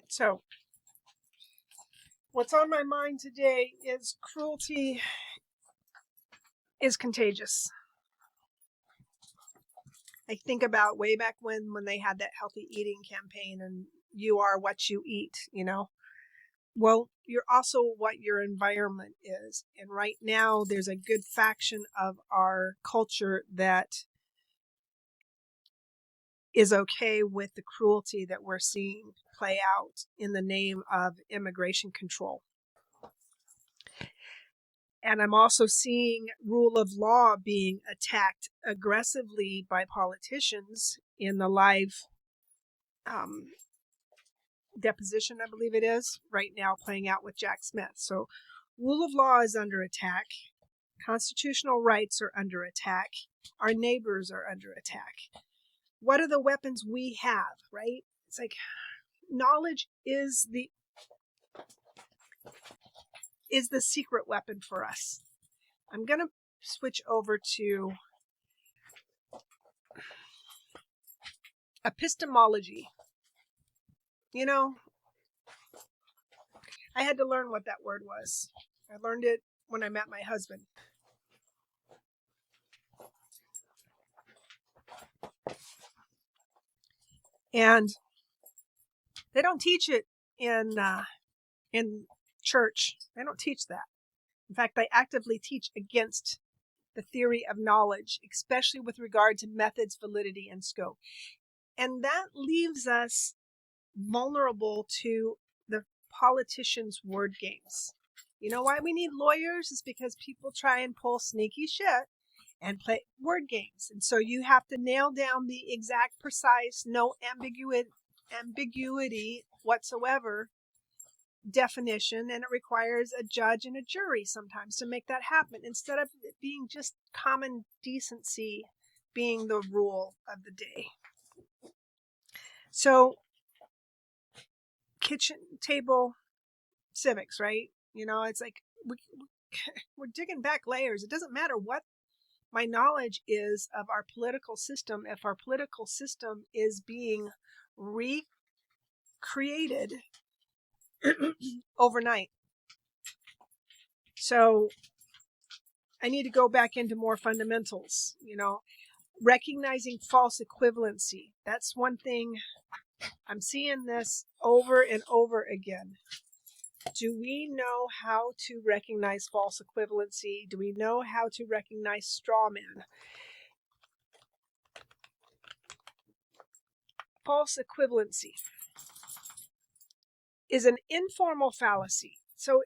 So, what's on my mind today is cruelty is contagious. I think about way back when they had that healthy eating campaign and you are what you eat. Well, you're also what your environment is. And right now, there's a good faction of our culture that is okay with the cruelty that we're seeing play out in the name of immigration control. And I'm also seeing rule of law being attacked aggressively by politicians in the live deposition, I believe it is, right now playing out with Jack Smith. So rule of law is under attack. Constitutional rights are under attack. Our neighbors are under attack. What are the weapons we have, right? It's like knowledge is the secret weapon for us. I'm going to switch over to epistemology. I had to learn what that word was. I learned it when I met my husband. And they don't teach it in church. They don't teach that. In fact, they actively teach against the theory of knowledge, especially with regard to methods, validity, and scope. And that leaves us vulnerable to the politicians' word games. You know why we need lawyers? Is because people try and pull sneaky shit and play word games. And so you have to nail down the exact, precise, no ambiguity whatsoever definition, and it requires a judge and a jury sometimes to make that happen, instead of it being just common decency being the rule of the day. So kitchen table civics, right? It's like we're digging back layers. It doesn't matter what my knowledge is of our political system if our political system is being recreated overnight. So I need to go back into more fundamentals, recognizing false equivalency. That's one thing. I'm seeing this over and over again. Do we know how to recognize false equivalency? Do we know how to recognize straw man? False equivalency is an informal fallacy. So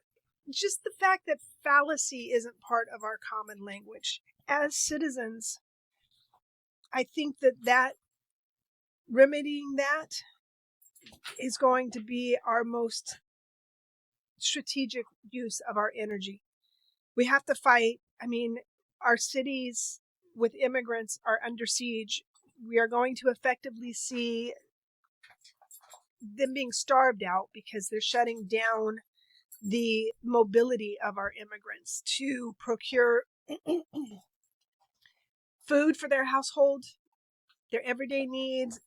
just the fact that fallacy isn't part of our common language. As citizens, I think that remedying that is going to be our most strategic use of our energy. We have to fight. Our cities with immigrants are under siege. We are going to effectively see them being starved out because they're shutting down the mobility of our immigrants to procure food for their household, their everyday needs,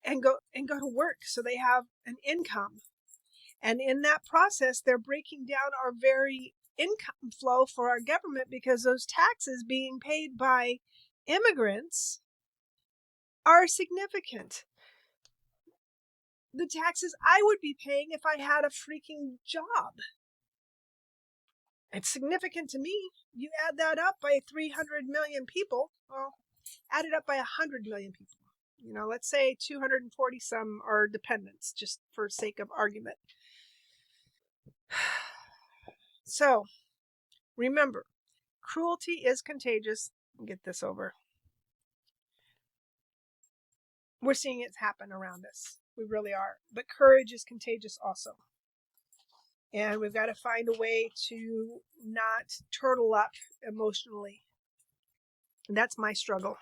and go to work so they have an income. And in that process, they're breaking down our very income flow for our government, because those taxes being paid by immigrants are significant. The taxes I would be paying if I had a freaking job. It's significant to me. You add that up by 300 million people, well, add it up by 100 million people. Let's say 240 some are dependents, just for sake of argument. So, remember, cruelty is contagious. Get this over. We're seeing it happen around us. We really are. But courage is contagious also. And we've got to find a way to not turtle up emotionally. And that's my struggle.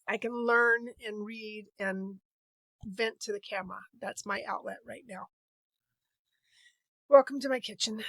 I can learn and read and vent to the camera. That's my outlet right now. Welcome to my kitchen.